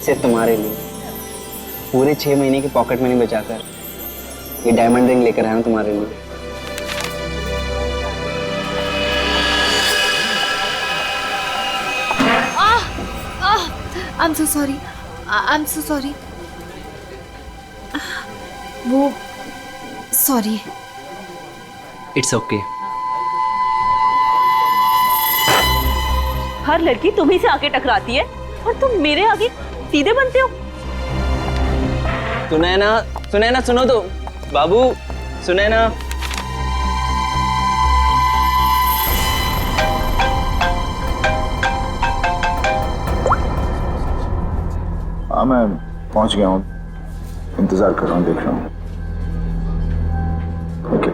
सिर्फ तुम्हारे लिए पूरे 6 महीने की पॉकेट मनी बचाकर ये डायमंड रिंग लेकर आया हूं तुम्हारे लिए। I'm so sorry. I'm so sorry. वो सॉरी। It's okay. हर लड़की तुम्ही से आके टकराती है और तुम मेरे आगे सीधे बनते हो। सुनैना सुनो तो बाबू, सुनैना। हाँ मैं पहुंच गया हूँ, इंतजार कर रहा हूँ, देख रहा हूँ। ओके।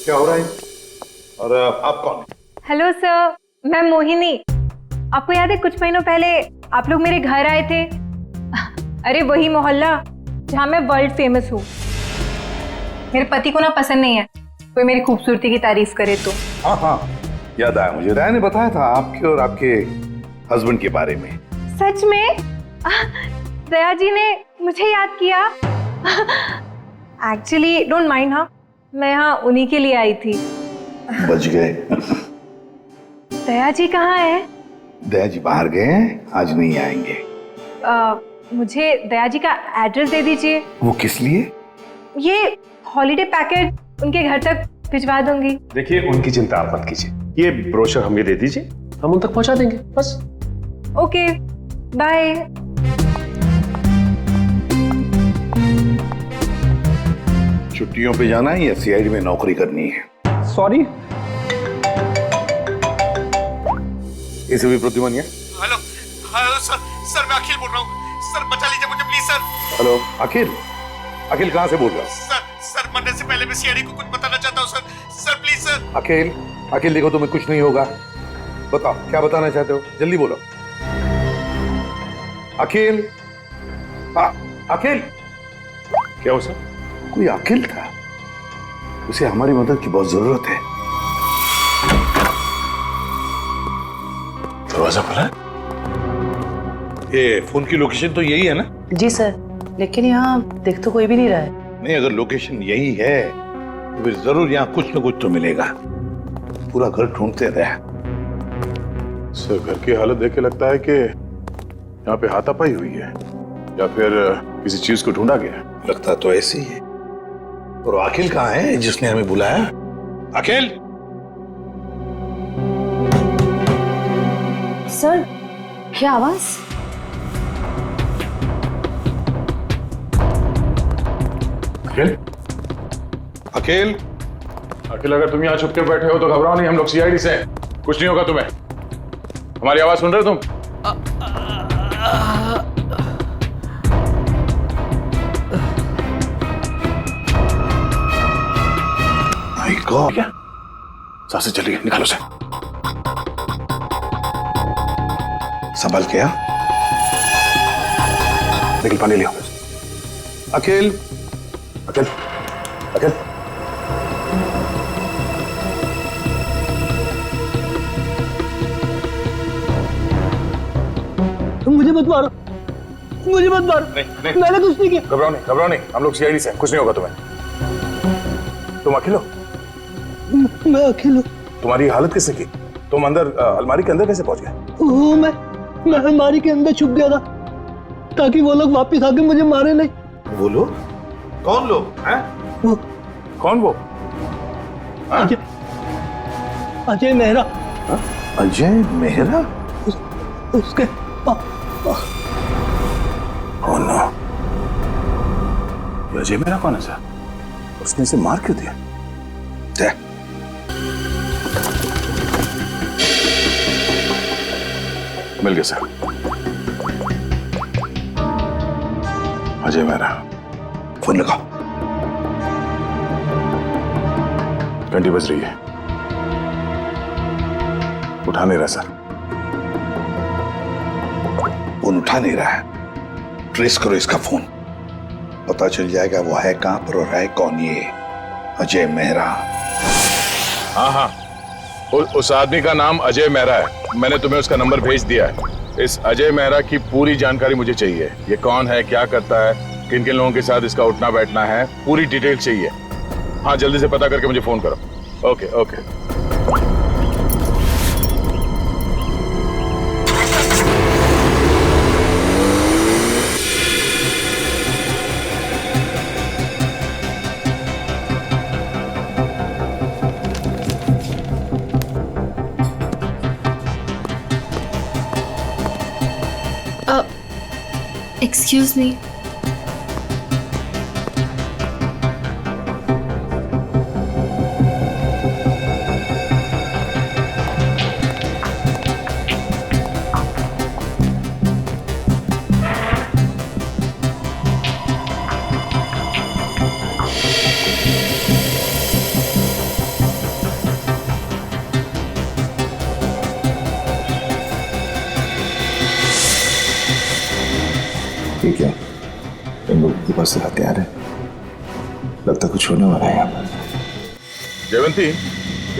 क्या हो रहा है? और आप कौन? हेलो सर, मैं मोहिनी। आपको याद है कुछ महीनों पहले आप लोग मेरे घर आए थे? अरे वही मोहल्ला जहाँ मैं वर्ल्ड फेमस हूँ। मेरे पति को ना पसंद नहीं है कोई मेरी खूबसूरती की तारीफ करे तो। हाँ हाँ याद आया मुझे, राय ने बताया था आपके और आपके हस्बैंड के बारे में। सच में? दया जी ने मुझे याद किया। एक्चुअली डोंट माइंड, हाँ मैं यहाँ उन्हीं के लिए आई थी। बच गए। दया जी कहाँ है? दया जी बाहर गए हैं, आज नहीं आएंगे। मुझे दया जी का एड्रेस दे दीजिए। वो किस लिए? ये हॉलीडे पैकेट उनके घर तक भिजवा दूंगी। देखिए उनकी चिंता आप मत कीजिए, ये ब्रोशर हमें दे दीजिए, हम उन तक पहुंचा देंगे बस। Okay bye. छुट्टियों पे जाना है या सीआईडी में नौकरी करनी है? सॉरी। इसे भी प्रतिमान है। हेलो हेलो सर मैं अखिल बोल रहा हूँ सर, बचा लीजिए मुझे प्लीज सर। हेलो अखिल, अखिल कहाँ से बोल रहा है? सर मरने से पहले मैं सीआईडी को कुछ बताना चाहता हूँ सर प्लीज सर। अखिल, अखिल देखो तुम्हें कुछ नहीं होगा, बताओ क्या बताना चाहते हो, जल्दी बोलो। अखिल, अखिल। क्या हो सर? कोई अखिल था, उसे हमारी मदद की बहुत जरूरत है। दरवाजा खुला है? ये फोन की लोकेशन तो यही है ना? जी सर, लेकिन यहाँ देख तो कोई भी नहीं रहा है। नहीं, अगर लोकेशन यही है तो फिर जरूर यहाँ कुछ न कुछ तो मिलेगा। पूरा घर ढूंढते रहे। सर घर की हालत देख के लगता है कि यहाँ पे हाथापाई हुई है या फिर किसी चीज को ढूंढा गया है। लगता तो ऐसे ही है। और अखिल कहाँ है जिसने हमें बुलाया? अखिल! सर क्या आवाज? अखिल? अखिल! अखिल अगर तुम यहाँ छुप के बैठे हो तो घबराओ नहीं, हम लोग सीआईडी से हैं, कुछ नहीं होगा तुम्हें। हमारी आवाज सुन रहे हो तुम? My God! क्या? सांसें चल रही है, निकालो से। संभल के। लेकिन पानी लियो। अखिल! अखिल, अखिल। मुझे मत मारो, मुझे मत मारो। नहीं, मैंने कुछ नहीं किया। घबराओ नहीं, हम लोग सीआईडी से हैं, कुछ नहीं होगा तुम्हें। तुम अखिल हो? मैं अकेला हूँ। तुम्हारी हालत किसने की? तुम अंदर अलमारी के अंदर कैसे पहुंच गए? वो मैं अलमारी के अंदर छुप गया था ताकि वो लोग वापस आके मुझे मारे नहीं। वो लोग? कौन लोग हैं? वो कौन वो? अजय, अजय मेहरा। अजय मेहरा? उसके Oh no. ये अजय मेरा कौन है सर? उसने इसे मार क्यों दिया? मिल गया सर। अजय मेरा। फोन लगाओ। घंटी बज रही है। उठा नहीं रहा सर। फोन उठा नहीं रहा है। ट्रेस करो इसका फोन, पता चल जाएगा वो है कहां पर और है कौन ये अजय मेहरा। हाँ हाँ, उस आदमी का नाम अजय मेहरा है। मैंने तुम्हें उसका नंबर भेज दिया है। इस अजय मेहरा की पूरी जानकारी मुझे चाहिए। ये कौन है, क्या करता है, किन किन लोगों के साथ इसका उठना बैठना है, पूरी डिटेल चाहिए। हाँ, जल्दी से पता करके मुझे फोन करो। Okay okay. Excuse me. ठीक है, इन लोगों के पास हथियार है, लगता कुछ होने वाला है यहाँ पर। जयवंती,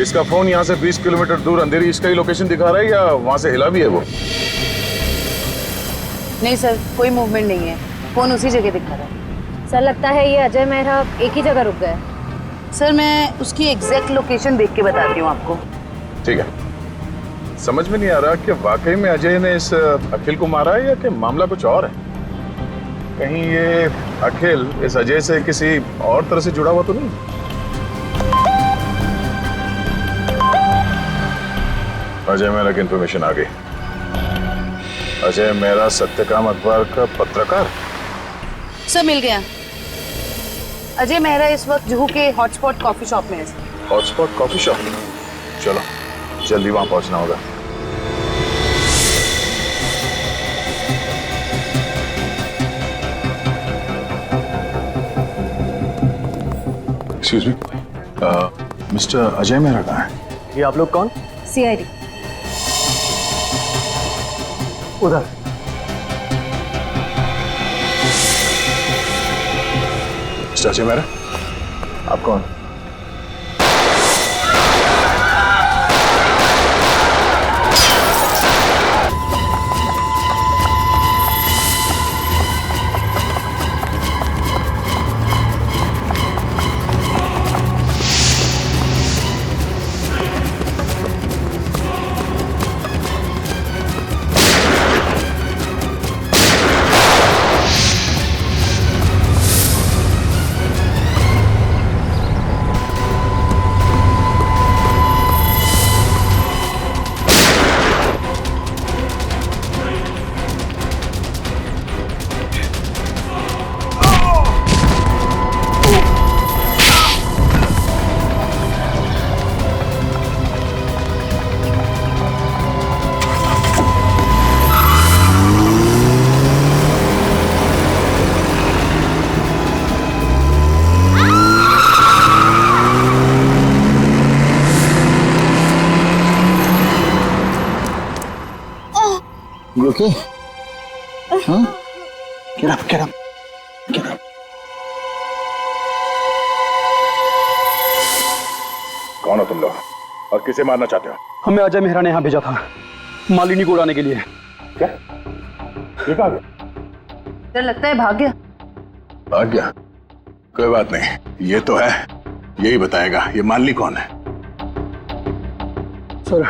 इसका फोन यहाँ से 20 किलोमीटर दूर अंधेरी इसका ही लोकेशन दिखा रहा है या वहां से हिला भी है वो? नहीं सर, कोई मूवमेंट नहीं है, फोन उसी जगह दिखा रहा है। सर लगता है ये अजय मेहरा एक ही जगह रुक गए। सर मैं उसकी एग्जैक्ट लोकेशन देख के बताती हूँ आपको। ठीक है। समझ में नहीं आ रहा कि वाकई में अजय ने इस अखिल को मारा है या कि मामला कुछ और है। कहीं ये अखिल इस अजय से किसी और तरह से जुड़ा हुआ तो नहीं? अजय मेहरा की इंफॉर्मेशन आ गई। अजय मेहरा सत्यकाम अखबार का पत्रकार। सर मिल गया। अजय मेहरा इस वक्त जुहू के हॉटस्पॉट कॉफी शॉप में है। हॉटस्पॉट कॉफी शॉप, चलो जल्दी वहां पहुंचना होगा। Excuse me, mister Ajay Mehra कहाँ है? ये आप लोग कौन? CID। उधर। मिस्टर अजय मेहरा, आप कौन? You okay? Huh? Get up, get up, get up. कौन हो तुम लोग और किसे मारना चाहते हो? हमें अजय मेहरा ने यहाँ भेजा था मालिनी को उड़ाने के लिए। क्या? ये कहाँ गया? सर लगता है भाग गया। भाग गया? कोई बात नहीं, ये तो है, यही बताएगा ये मालिनी कौन है। सर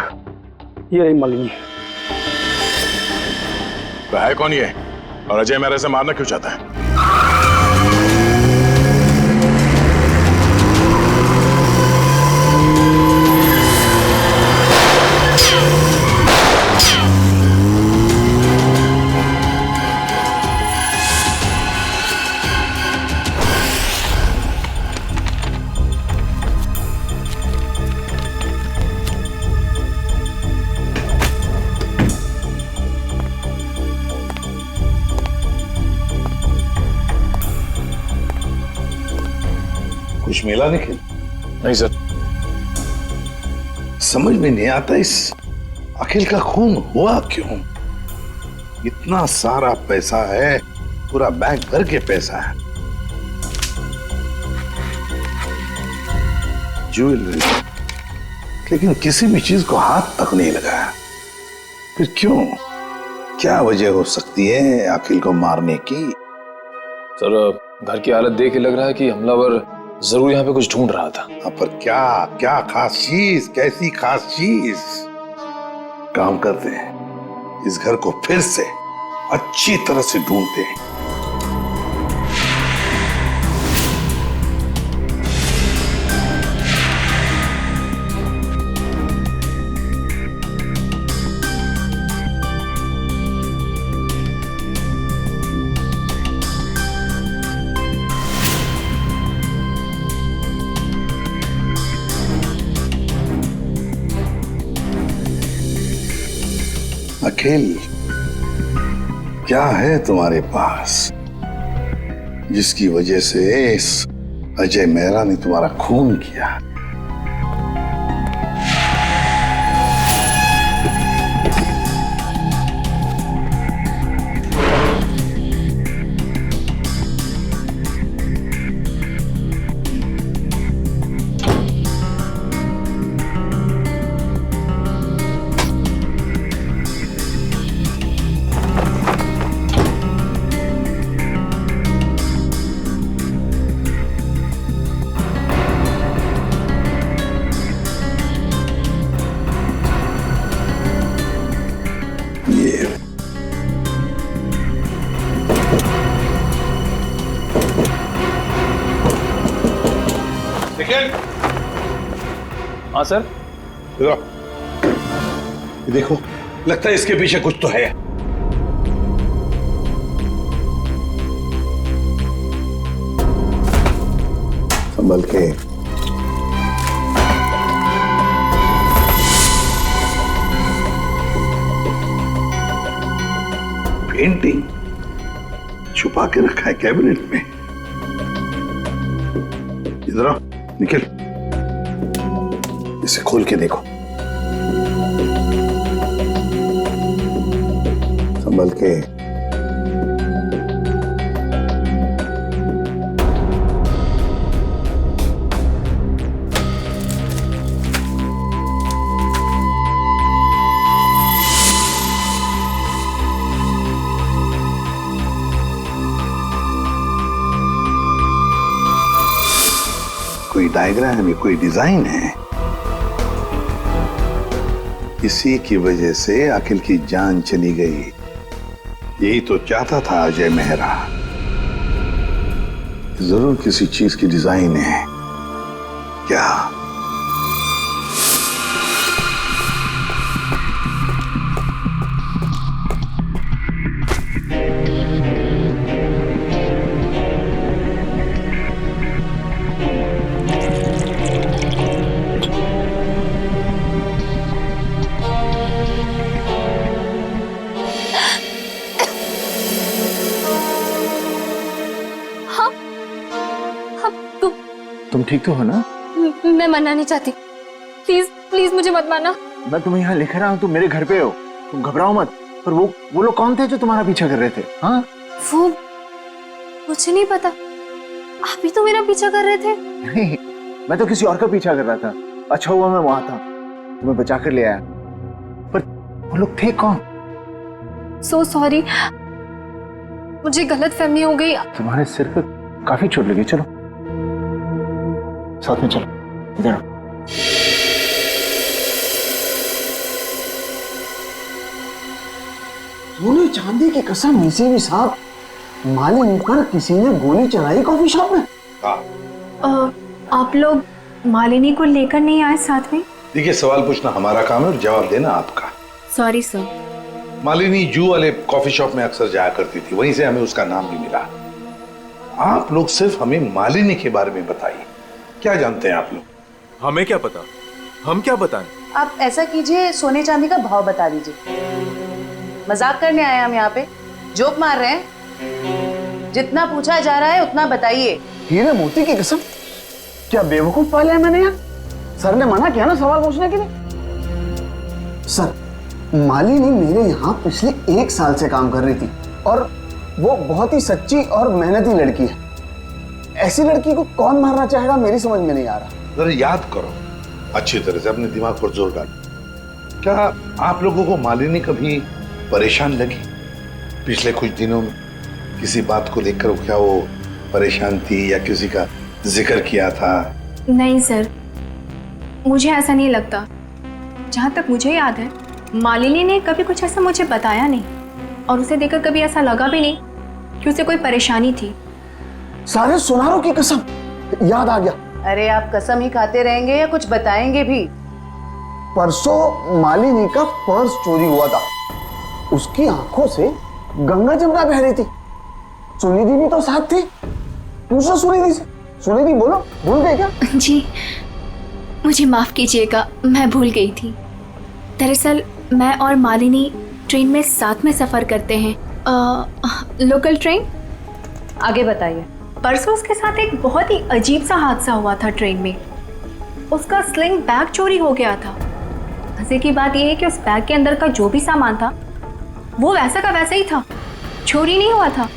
ये रही मालिनी। तो है कौन ये और अजय मेहरा से मारना क्यों चाहता है? कुछ मिला निखिल? नहीं सर। समझ में नहीं आता इस अखिल का खून हुआ क्यों? इतना सारा पैसा है, पूरा बैंक भर के पैसा है, ज्वेलरी, लेकिन किसी भी चीज को हाथ तक नहीं लगाया। फिर क्यों? क्या वजह हो सकती है अखिल को मारने की? सर, घर की हालत देख के लग रहा है कि हमलावर जरूर यहाँ पे कुछ ढूंढ रहा था। पर क्या क्या खास चीज, कैसी खास चीज? काम करते हैं, इस घर को फिर से अच्छी तरह से ढूंढते हैं। अखिल, क्या है तुम्हारे पास जिसकी वजह से इस अजय मेहरा ने तुम्हारा खून किया? हाँ सर। ये देखो, लगता है इसके पीछे कुछ तो है। संभल के। पेंटिंग छुपा के रखा है कैबिनेट में। इधर आओ, निखिल, इसे खोल के देखो। संभल के। कोई डायग्राम है, कोई डिजाइन है। इसी की वजह से अखिल की जान चली गई। यही तो चाहता था अजय मेहरा। जरूर किसी चीज की डिजाइन है। क्या? तुम ठीक तो हो ना? मैं मरना नहीं चाहती, प्लीज प्लीज मुझे मत मारना। मैं तुम्हें यहाँ लिख रहा हूँ, तुम मेरे घर पे हो, तुम घबराओ मत। पर वो लोग कौन थे जो तुम्हारा पीछा कर रहे थे? हाँ, वो मुझे नहीं पता, आप ही तो मेरा पीछा कर रहे थे। नहीं, मैं तो किसी और का पीछा कर रहा था। अच्छा हुआ मैं वहां था, तुम्हें बचा कर ले आया। पर वो लोग थे कौन? सो सॉरी, मुझे गलत फहमी हो गई। तुम्हारे सिर पे काफी चोट लगी। चलो साथ में चलो, इधर आओ। सोने चांदी की कसम, इसे भी साहब, मालिनी पर किसी ने गोली चलाई कॉफी शॉप में। आप लोग मालिनी को लेकर नहीं आए साथ में? देखिए, सवाल पूछना हमारा काम है और जवाब देना आपका। Sorry sir. मालिनी जू वाले कॉफी शॉप में अक्सर जाया करती थी, वहीं से हमें उसका नाम भी मिला। आप लोग सिर्फ हमें मालिनी के बारे में बताइए, क्या जानते हैं आप लोग? हमें क्या पता, हम क्या बताएं? आप ऐसा कीजिए, सोने चांदी का भाव बता दीजिए। मजाक करने आए हम यहाँ पे, जोक मार रहे हैं? जितना पूछा जा रहा है उतना बताइए। हीरे मोती की कसम, क्या बेवकूफ पाले हैं मैंने यार। सर ने मना किया ना सवाल पूछने के लिए। सर, मालिनी मेरे यहाँ पिछले 1 साल से काम कर रही थी और वो बहुत ही सच्ची और मेहनती लड़की है। ऐसी लड़की को कौन मारना चाहेगा, मेरी समझ में नहीं आ रहा। जरा याद करो अच्छी तरह से, अपने दिमाग पर जोर डालो। क्या आप लोगों को मालिनी कभी परेशान लगी पिछले कुछ दिनों में? किसी बात को लेकर क्या वो परेशान थी या किसी का जिक्र किया था? नहीं सर, मुझे ऐसा नहीं लगता। जहाँ तक मुझे याद है मालिनी ने कभी कुछ ऐसा मुझे बताया नहीं और उसे देखकर कभी ऐसा लगा भी नहीं कि उसे कोई परेशानी थी। सारे सुनारों की कसम, याद आ गया। अरे आप कसम ही खाते रहेंगे या कुछ बताएंगे भी? परसों मालिनी का पर्स चोरी हुआ था। उसकी आंखों से गंगा जमुना बह रही थी। सुनिधि भी तो साथ थी। पूछो सुनिधि से। सुनिधि बोलो, भूल गए क्या? जी मुझे माफ कीजिएगा, मैं भूल गई थी। दरअसल मैं और मालिनी ट्रेन में साथ में सफर करते हैं, लोकल ट्रेन। आगे बताइए। परसों उसके साथ एक बहुत ही अजीब सा हादसा हुआ था ट्रेन में। उसका स्लिंग बैग चोरी हो गया था। मजे की बात यह है कि उस बैग के अंदर का जो भी सामान था वो वैसा का वैसा ही था, चोरी नहीं हुआ था।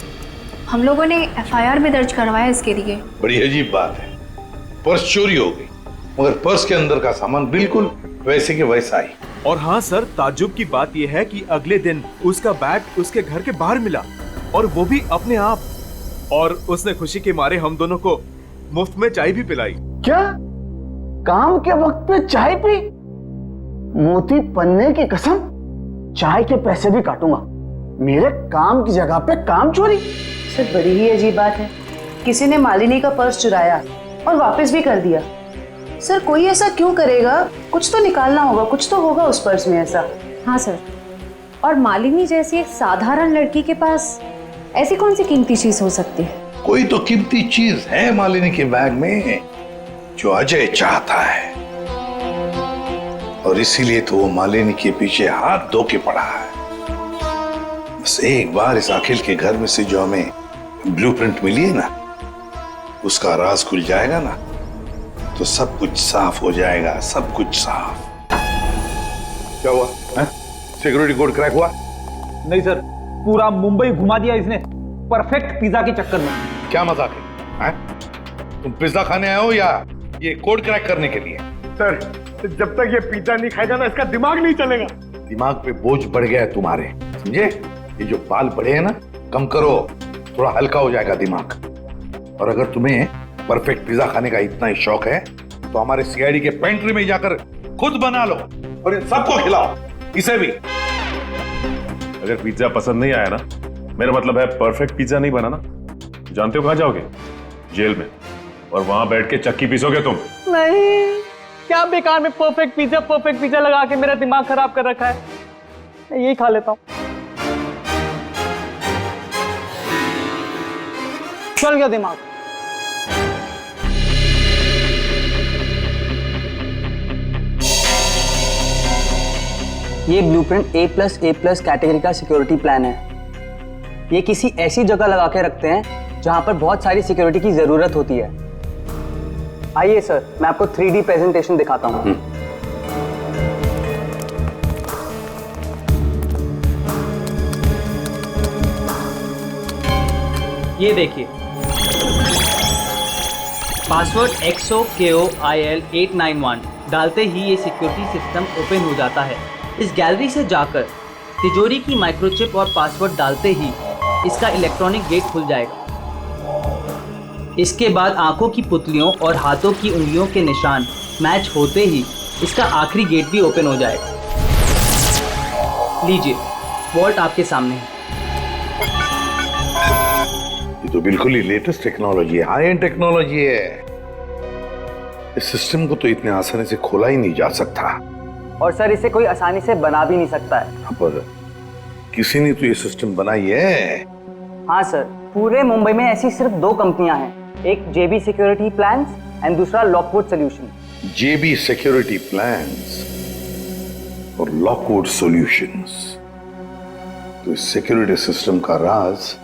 हम लोगों ने FIR भी दर्ज करवाया इसके लिए। बड़ी अजीब बात है, पर्स चोरी हो गई मगर पर्स के अंदर का सामान बिल्कुल वैसे के वैसा ही। और हाँ सर, ताज्जुब की बात यह है कि अगले दिन उसका बैग उसके घर के बाहर मिला और वो भी अपने आप। और उसने खुशी के मारे हम दोनों को मुफ्त में चाय भी पिलाई। क्या काम के वक्त पे चाय पी? मोती पन्ने की कसम, चाय के पैसे भी काटूंगा। मेरे काम की जगह पे काम चोरी। सर बड़ी ही अजीब बात है, किसी ने मालिनी का पर्स चुराया और वापस भी कर दिया। सर कोई ऐसा क्यों करेगा? कुछ तो निकालना होगा, कुछ तो होगा उस पर्स में ऐसा। हाँ सर, और मालिनी जैसी एक साधारण लड़की के पास ऐसी कौन सी कीमती चीज हो सकती है? कोई तो कीमती चीज है मालिनी के बैग में जो अजय चाहता है और इसीलिए तो वो मालिनी के पीछे हाथ धो के पड़ा है। बस एक बार इस अखिल के घर में से जो हमें ब्लूप्रिंट मिली है ना, उसका राज खुल जाएगा ना, तो सब कुछ साफ हो जाएगा, सब कुछ साफ। क्या हुआ? सिक्योरिटी कोड क्रैक हुआ? नहीं सर, पूरा मुंबई घुमा दिया इसने परफेक्ट पिज्जा के चक्कर में। क्या मजाक है? तुम पिज्जा खाने आए हो या ये कोड क्रैक करने के लिए? सर जब तक ये पिज्जा नहीं खाएगा ना, इसका दिमाग नहीं चलेगा। दिमाग पे बोझ बढ़ गया है तुम्हारे, समझे? ये जो बाल बढ़े हैं ना, कम करो, थोड़ा हल्का हो जाएगा दिमाग। और अगर तुम्हें परफेक्ट पिज्जा खाने का इतना ही शौक है तो हमारे CID के पेंट्री में जाकर खुद बना लो और इन सबको खिलाओ, इसे भी। अगर पिज्जा पसंद नहीं आया ना, मेरा मतलब है परफेक्ट पिज्जा नहीं बना ना, जानते हो कहाँ जाओगे? जेल में। और वहां बैठ के चक्की पीसोगे तुम। नहीं, क्या बेकार में परफेक्ट पिज्जा लगा के मेरा दिमाग खराब कर रखा है। मैं यही खा लेता हूँ। चल गया दिमाग। ये ब्लूप्रिंट A+A+ कैटेगरी का सिक्योरिटी प्लान है। ये किसी ऐसी जगह लगा के रखते हैं जहां पर बहुत सारी सिक्योरिटी की जरूरत होती है। आइए सर, मैं आपको 3D प्रेजेंटेशन दिखाता हूं। ये देखिए, पासवर्ड XOKOIL891 डालते ही ये सिक्योरिटी सिस्टम ओपन हो जाता है। इस गैलरी से जाकर तिजोरी की माइक्रोचिप और पासवर्ड डालते ही इसका इलेक्ट्रॉनिक गेट खुल जाएगा। इसके बाद आंखों की पुतलियों और हाथों की उंगलियों के निशान मैच होते ही इसका आखिरी गेट भी ओपन हो जाएगा। लीजिए, वॉल्ट आपके सामने है। ये तो बिल्कुल ही लेटेस्ट टेक्नोलॉजी है, हाई एंड टेक्नोलॉजी है। इस सिस्टम को तो इतने आसानी से खोला ही नहीं जा सकता। और सर इसे कोई आसानी से बना भी नहीं सकता है। पर किसी ने तो ये सिस्टम बनाई है। हाँ सर, पूरे मुंबई में ऐसी सिर्फ 2 कंपनियां हैं, एक JB सिक्योरिटी प्लान्स एंड दूसरा Lockwood solution. JB security plans और लॉकवुड सॉल्यूशंस। तो इस सिक्योरिटी सिस्टम का राज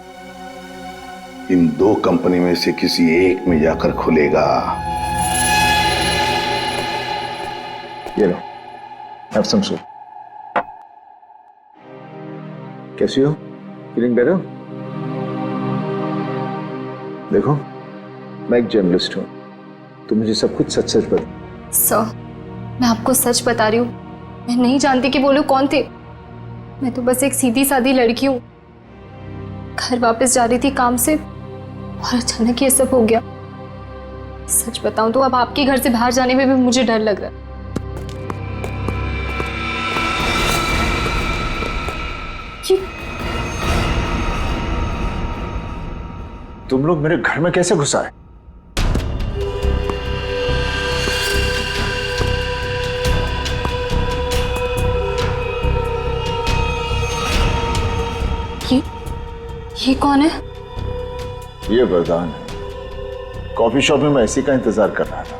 इन 2 कंपनी में से किसी एक में जाकर खुलेगा। ये लो, have some soup. कैसी हो? Feeling better? देखो, मैं एक जर्नलिस्ट हूँ, तो मुझे सब कुछ सच सच बता। सर, मैं आपको सच बता रही हूँ, मैं नहीं जानती कि वो लोग कौन थे। मैं तो बस एक सीधी सादी लड़की हूँ, घर वापस जा रही थी काम से और अचानक ये सब हो गया। सच बताऊं तो अब आपके घर से बाहर जाने में भी मुझे डर लग रहा है। तुम लोग मेरे घर में कैसे घुस आए? ये कौन है? ये वरदान है। कॉफी शॉप में मैं इसी का इंतजार कर रहा था,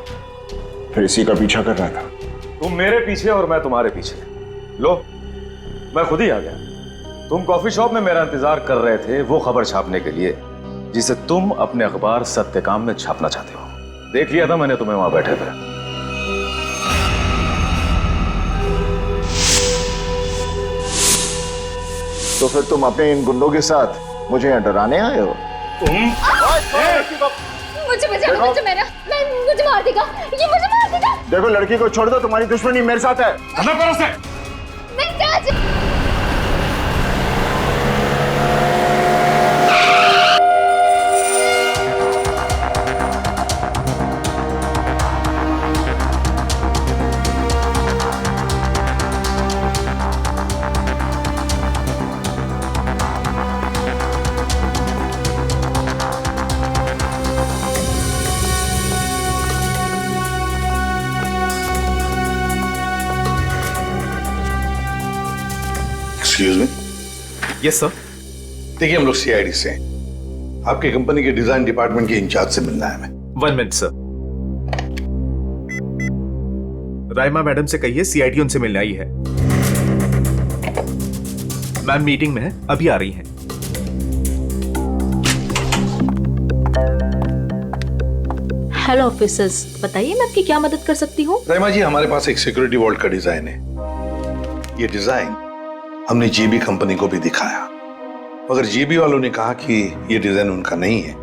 फिर इसी का पीछा कर रहा था। तुम मेरे पीछे और मैं तुम्हारे पीछे। लो, मैं खुद ही आ गया। तुम कॉफी शॉप में मेरा इंतजार कर रहे थे वो खबर छापने के लिए जिसे तुम अपने अखबार सत्यकाम में छापना चाहते हो। देख लिया था मैंने तुम्हें वहां बैठे थे। तो फिर तुम अपने इन गुंडों के साथ मुझे यहाँ डराने आए हो? मुझे बचाओ, मुझे मार देगा, ये मुझे मार देगा। देखो, लड़की को छोड़ दो, तुम्हारी दुश्मनी मेरे साथ है। मैं क्या एक्सक्यूज मी। Yes sir. देखिए, हम लोग सीआईडी से हैं। आपकी कंपनी के डिजाइन डिपार्टमेंट के इंचार्ज से मिलना है हमें। 1 मिनट सर। राइमा मैडम से कहिए सीआईडी उनसे मिलने आई है। मैम मीटिंग में है, अभी आ रही हैं। हेलो ऑफिसर्स, बताइए मैं आपकी क्या मदद कर सकती हूँ? राइमा जी, हमारे पास एक सिक्योरिटी वॉल्ट का डिजाइन है। ये डिजाइन हमने जीबी कंपनी को भी दिखाया, मगर जीबी वालों ने कहा कि ये डिजाइन उनका नहीं है।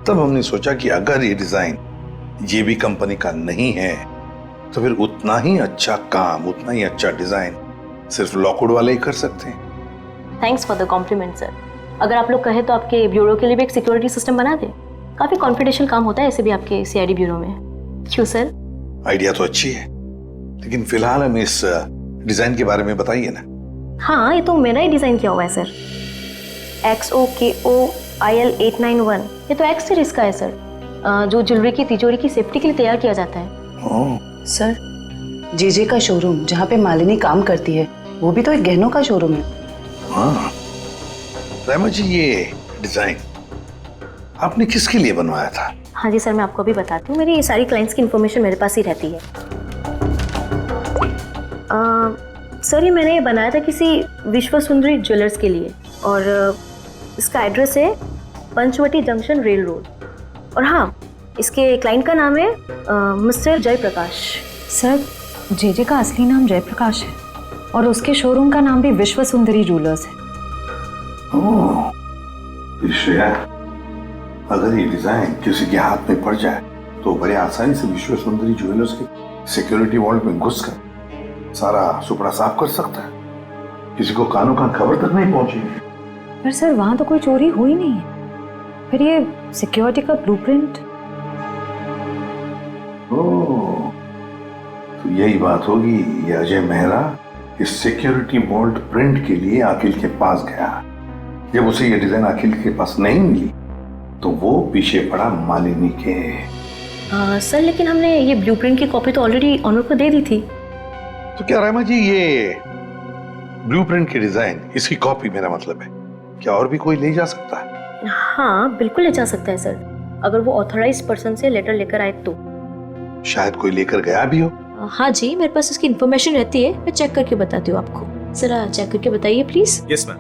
तब हमने सोचा कि अगर ये डिजाइन जीबी कंपनी का नहीं है तो फिर उतना ही अच्छा काम, उतना ही अच्छा डिजाइन सिर्फ लॉकवुड वाले ही कर सकते हैं। Thanks for the compliment sir. अगर आप लोग कहे तो आपके ब्यूरो के लिए भी एक सिक्योरिटी सिस्टम बना दें। काफी कॉन्फिडेंशियल काम होता है ऐसे भी आपके सीआईडी ब्यूरो में। क्यों सर? आइडिया तो अच्छी है, लेकिन फिलहाल हमें इस डिजाइन के बारे में बताइए ना। हाँ, ये तो मैंने ही डिजाइन किया हुआ है सर। XOKOIL891, ये तो एक्स सीरीज का है सर, जो ज्वेलरी की तिजोरी की सेफ्टी के लिए तैयार किया जाता है। सर, जेजे का शोरूम जहाँ पे मालिनी काम करती है, वो भी तो एक गहनों का शोरूम है। हाँ रामा जी, ये डिजाइन आपने किसके लिए बनवाया था? हाँ जी सर, मैं आपको अभी बताती हूँ। मेरी ये सारी क्लाइंट्स की इन्फॉर्मेशन मेरे पास ही रहती है। सर, ये मैंने बनाया था किसी विश्व सुंदरी ज्वेलर्स के लिए, और इसका एड्रेस है पंचवटी जंक्शन रेल रोड। और हाँ, इसके क्लाइंट का नाम है मिस्टर जयप्रकाश। सर, जेजे का असली नाम जयप्रकाश है और उसके शोरूम का नाम भी विश्व सुंदरी ज्वेलर्स है। ओह, श्रेया, अगर ये डिजाइन किसी के हाथ में पड़ जाए तो बड़े आसानी से विश्व सुंदरी ज्वेलर्स के सिक्योरिटी वॉल्ट में घुसकर सारा सुपड़ा साफ कर सकता है। किसी को कानों कान खबर तक नहीं पहुंचेगी। पर सर, वहां तो कोई चोरी हुई नहीं है। फिर ये सिक्योरिटी का ब्लूप्रिंट? ओह, तो यही बात होगी। ये अजय मेहरा इस सिक्योरिटी वॉल्ट प्रिंट के लिए अखिल के पास गया। जब उसे ये डिजाइन अखिल के पास नहीं मिली तो वो पीछे पड़ा मालिनी के। सर, लेकिन हमने ये ब्लूप्रिंट की कॉपी तो ऑलरेडी ऑनर को दे दी थी। तो क्या रामा जी, ये ब्लूप्रिंट की डिजाइन, इसकी कॉपी मेरा मतलब है, क्या और भी कोई ले जा सकता है? हाँ, बिल्कुल ले जा सकता है सर, अगर वो ऑथराइज्ड पर्सन से लेटर लेकर आए तो। शायद कोई लेकर गया भी हो। हाँ जी, मेरे पास इसकी इन्फॉर्मेशन रहती है, मैं चेक करके बताती हूँ आपको। जरा चेक करके बताइए प्लीज। Yes ma'am.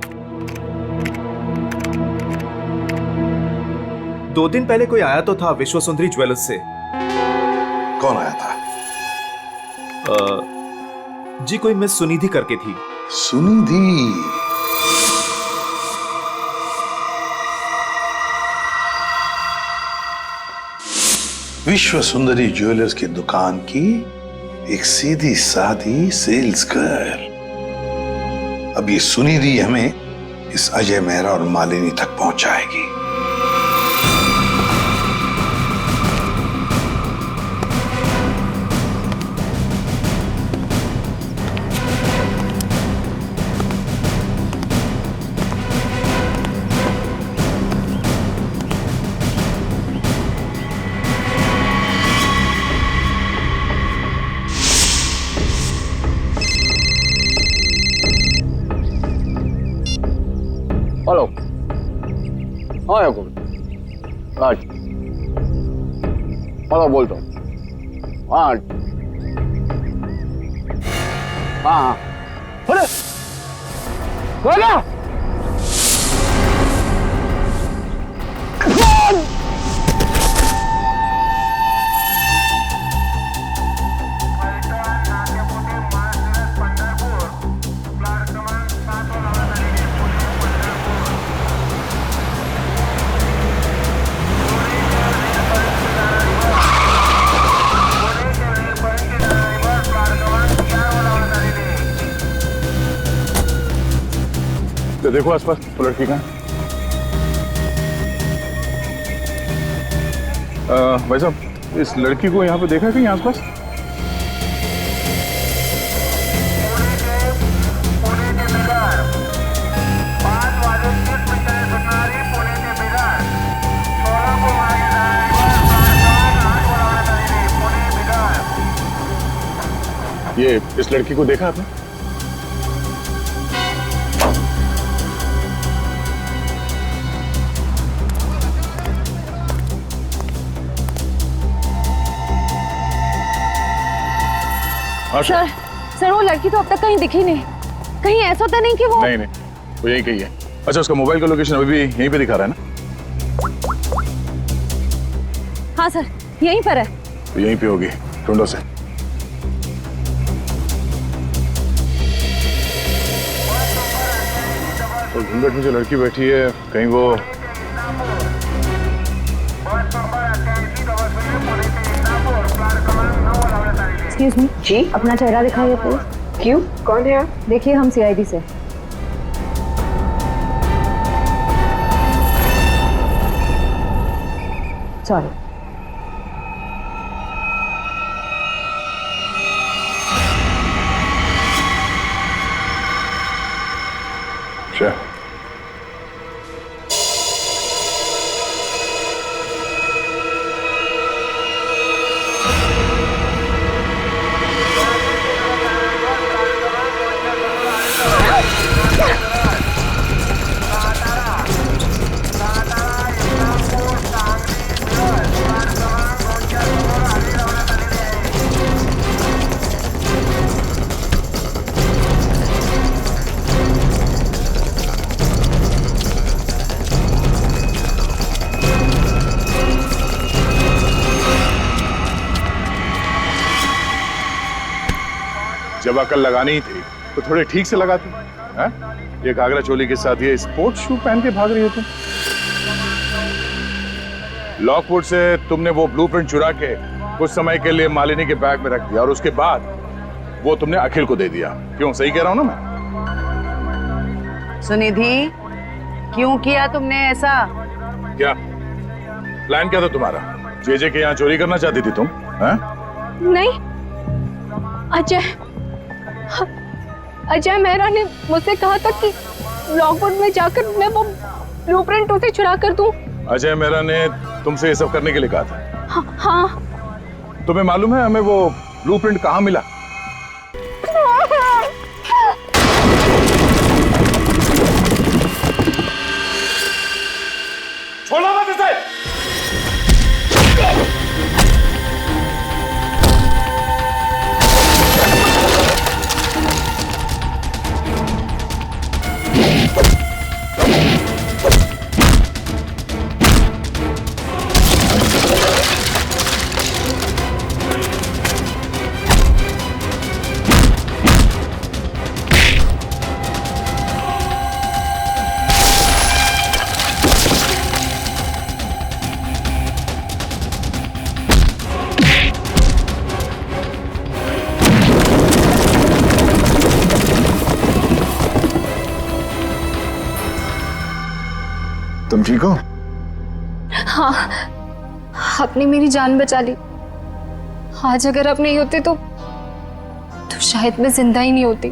2 दिन पहले कोई आया तो था विश्व सुंदरी ज्वेलर्स से। कौन आया था? जी, कोई मिस सुनिधि करके थी। सुनिधि? विश्व सुंदरी ज्वेलर्स की दुकान की एक सीधी सादी सेल्स गर्ल। अब ये सुनिधि हमें इस अजय मेहरा और मालिनी तक पहुंचाएगी। हेलो। हाँ याकूब। आज हेलो बोलता हूँ। हाँ हाँ अरे बोला तो देखो आसपास वो लड़की कहाँ है? भाई साहब इस लड़की को यहाँ पे देखा है कहीं आसपास? ये इस लड़की को देखा आपने? सर वो लड़की तो अब तक कहीं दिखी नहीं। कहीं ऐसा तो नहीं कि वो नहीं वो यहीं कहीं है। अच्छा उसका मोबाइल का लोकेशन अभी भी यहीं पे दिखा रहा है ना? हाँ सर यहीं पर है। तो यहीं पे होगी, ढूंढो से। तो घूंघट में जो लड़की बैठी है कहीं वो एक्सक्यूज मी जी, अपना चेहरा दिखाइए प्लीज। क्यों, कौन है आप? देखिए हम सीआईडी से। सॉरी। अच्छा जब अकल लगानी ही थी तो थोड़े ठीक से लगाती। ये घाघरा चोली के साथ ये स्पोर्ट्स शू पहन के भाग रही हो तुम। लॉकवुड से तुमने वो ब्लूप्रिंट चुरा के कुछ समय के लिए मालिनी के बैग में रख दिया और उसके बाद वो तुमने अखिल को दे दिया। क्यों, सही कह रहा हूं ना मैं? सुनिधि क्यों किया तुमने ऐसा? क्या प्लान क्या था तुम्हारा? जेजे के यहाँ चोरी करना चाहती थी तुम? नहीं, अजय मेहरा ने मुझसे कहा था कि लॉकवुड में जाकर मैं वो ब्लूप्रिंट उसे चुरा कर दूं। अजय मेहरा ने तुमसे ये सब करने के लिए कहा था? हाँ। तुम्हें मालूम है हमें वो ब्लूप्रिंट कहाँ मिला? छोड़ो मत इसे! तुम ठीक हो? हाँ, आपने मेरी जान बचा ली। आज अगर आप नहीं होते तो शायद मैं जिंदा ही नहीं होती।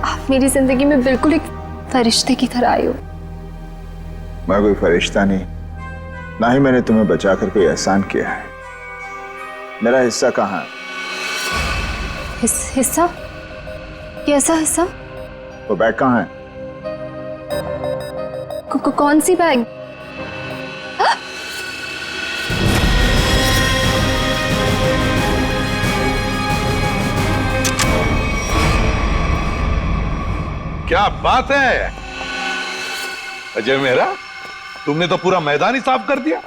आप मेरी जिंदगी में बिल्कुल एक फरिश्ते की तरह आए हो। मैं कोई फरिश्ता नहीं, ना ही मैंने तुम्हें बचाकर कोई एहसान किया है। मेरा हिस्सा कहाँ है? हिस्सा? कैसा हिस्सा? वो बैग कहाँ है? कौन सी बैग? क्या बात है अजय मेहरा, तुमने तो पूरा मैदान ही साफ कर दिया।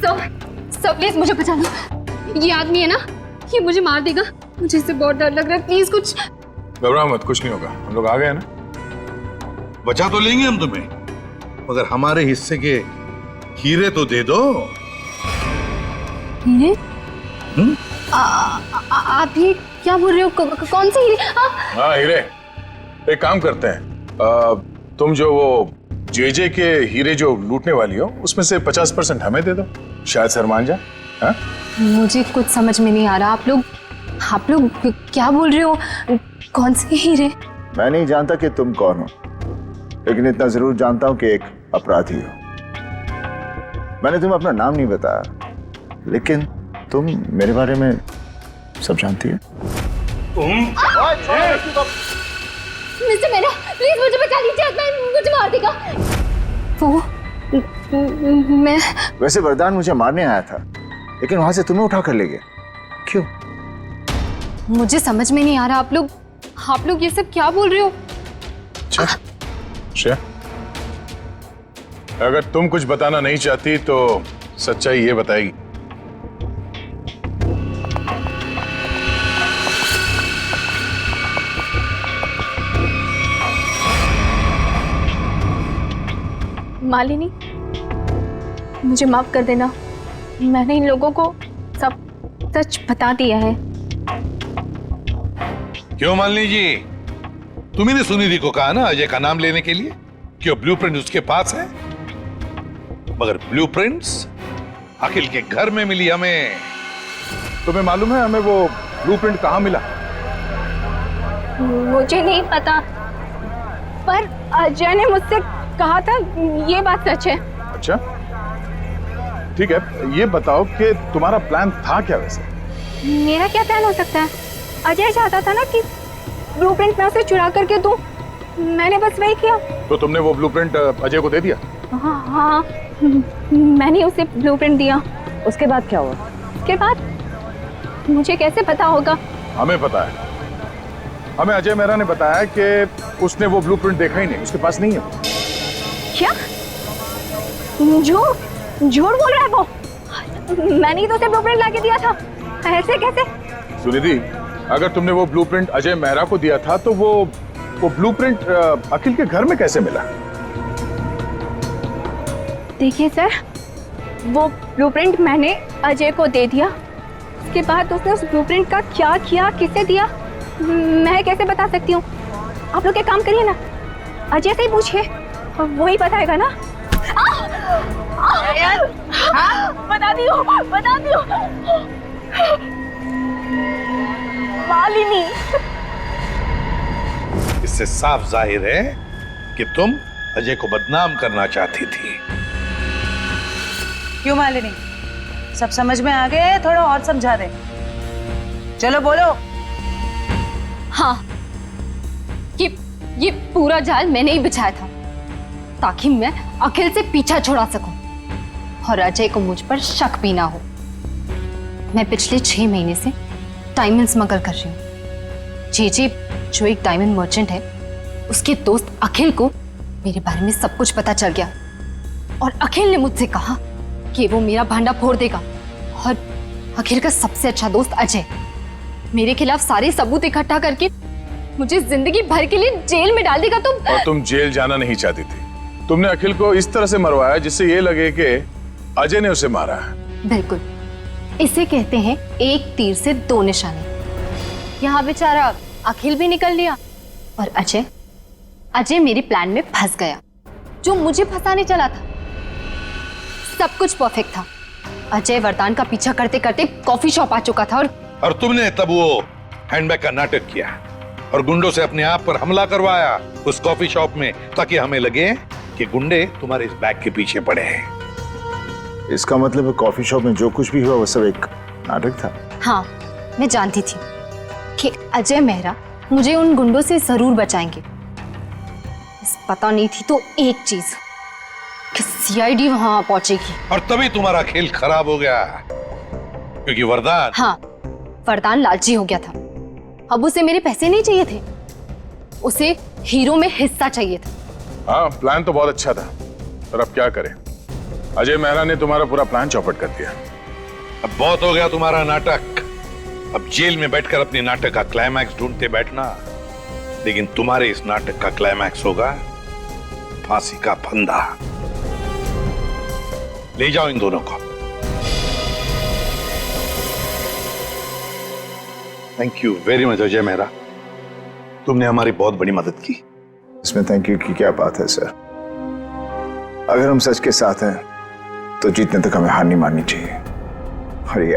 सब प्लीज मुझे बचा लो। ये आदमी है ना, ये मुझे मार देगा। मुझे इससे बहुत डर लग रहा है। प्लीज कुछ। घबराओ मत, कुछ नहीं होगा। हम लोग आ गए ना। बचा तो लेंगे हम तुम्हें, मगर हमारे हिस्से के हीरे तो दे दो। हीरे? आप ये क्या बोल रहे हो? कौन से हीरे? हाँ हीरे। एक काम करते हैं, तुम जो वो जे के हीरे जो लूटने वाली हो उसमें से 50% हमें दे दो, शायद सर मान जाए। हाँ? मुझे कुछ समझ में नहीं आ रहा। आप लोग क्या बोल रहे हो? कौन से हीरे? मैं नहीं जानता कि तुम कौन हो, लेकिन इतना जरूर जानता हूं कि एक अपराधी हो। मैंने तुम्हें अपना नाम नहीं बताया, लेकिन तुम मेरे बारे में सब जानती हो। मिस्टर मेरा, प्लीज मुझे बचा लीजिए। मुझे मार देगा वो। मैं वैसे वरदान मुझे मारने आया था, लेकिन वहां से तुम्हें उठा कर ले गया। क्यों? मुझे समझ में नहीं आ रहा। आप लोग ये सब क्या बोल रहे हो? श्रेया, अगर तुम कुछ बताना नहीं चाहती तो सच्चाई ये बताएगी। मालिनी, मुझे माफ कर देना। मैंने इन लोगों को सब सच बता दिया है। क्यों मालिनी जी, तुम्ही ने सुनिधि को कहा ना अजय का नाम लेने के लिए, क्यों ब्लूप्रिंट उसके पास है। मगर ब्लूप्रिंट्स अखिल के घर में मिली हमें। तुम्हें मालूम है हमें वो ब्लूप्रिंट कहाँ मिला? मुझे नहीं पता, पर अजय ने मुझसे कहा था। ये बात सच है। अच्छा ठीक है, ये बताओ कि तुम्हारा प्लान था क्या वैसे? मेरा क्या प्लान हो सकता है? अजय चाहता था ना कि ब्लूप्रिंट मैं उसे चुरा करके दूं। मैंने बस वही किया। तो तुमने वो ब्लूप्रिंट अजय को दे दिया? हाँ, मैंने उसे ब्लूप्रिंट दिया। उसके बाद क्या हुआ? उसके बाद मुझे कैसे पता होगा? हमें पता है। हमें अजय मेहरा ने बताया कि उसने वो ब्लूप्रिंट देखा ही नहीं, उसके पास नहीं है। क्या? झूठ बोल रहा है वो। मैंने ही तो उसे ब्लूप्रिंट लाके दिया था। ऐसे कैसे? सुनिधि, अगर तुमने वो ब्लूप्रिंट अजय मेहरा को दिया था तो वो ब्लूप्रिंट अखिल के घर में कैसे मिला? देखिए सर, वो ब्लूप्रिंट मैंने अजय को दे दिया। उसके बाद उसने उस ब्लूप्रिंट का क्या किया, किसे दिया, मैं कैसे बता सकती हूँ? आप लोग एक काम करिए ना, अजय से ही पूछिए, वही बताएगा ना। बता दियो। मालिनी, इससे साफ जाहिर है कि तुम अजय को बदनाम करना चाहती थी। क्यों मालिनी, सब समझ में आ गए? थोड़ा और समझा दे। चलो बोलो। हाँ, ये पूरा जाल मैंने ही बिछाया था ताकि मैं अखिल से पीछा छुड़ा सकूं और अजय को मुझ पर शक भी ना हो। मैं पिछले 6 महीने से डायमंड स्मगल कर रही हूँ। जे जो एक डायमंड मर्चेंट है, उसके दोस्त अखिल को मेरे बारे में सब कुछ पता चल गया और अखिल ने मुझसे कहा कि वो मेरा भांडा फोड़ देगा। और अखिल का सबसे अच्छा दोस्त अजय मेरे खिलाफ सारे सबूत इकट्ठा करके मुझे जिंदगी भर के लिए जेल में डाल देगा। और तुम जेल जाना नहीं चाहती थी। तुमने अखिल को इस तरह से मरवाया जिससे ये लगे कि अजय ने उसे मारा है। बिल्कुल, इसे कहते हैं एक तीर से 2 निशाने। यहाँ बेचारा अखिल भी निकल लिया और अजय मेरे प्लान में फंस गया। जो मुझे फंसाने चला था। सब कुछ परफेक्ट था। अजय वरदान का पीछा करते करते कॉफी शॉप आ चुका था और तुमने तब वो हैंडबैग का नाटक किया और गुंडों से अपने आप पर हमला करवाया उस कॉफी शॉप में, ताकि हमें लगे कि गुंडे तुम्हारे इस बैग के पीछे पड़े हैं। इसका मतलब कॉफी शॉप में जो कुछ भी हुआ वो सब एक नाटक था। हाँ, मैं जानती थी कि अजय मेहरा मुझे उन गुंडों से जरूर बचाएंगे। बस पता नहीं थी तो एक चीज कि सीआईडी वहां पहुंचेगी। और तभी तुम्हारा खेल खराब हो गया, क्योंकि वरदान, हाँ, वरदान लालची हो गया था। अब उसे मेरे पैसे नहीं चाहिए थे, उसे हीरो में हिस्सा चाहिए था। हाँ, प्लान तो बहुत अच्छा था, पर अब क्या करें? अजय मेहरा ने तुम्हारा पूरा प्लान चौपट कर दिया। अब बहुत हो गया तुम्हारा नाटक। अब जेल में बैठकर अपने नाटक का क्लाइमैक्स ढूंढते बैठना, लेकिन तुम्हारे इस नाटक का क्लाइमैक्स होगा फांसी का फंदा। ले जाओ इन दोनों को। Thank you very much Ajay Mehra, तुमने हमारी बहुत बड़ी मदद की। इसमें थैंक यू की क्या बात है सर? अगर हम सच के साथ हैं तो जीतने तक हमें हार नहीं माननी चाहिए, और ये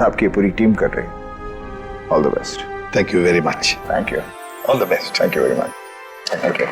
आपकी पूरी टीम कर रही है। All the best. Thank you very much. Thank you. All the best. Thank you very much. Thank you.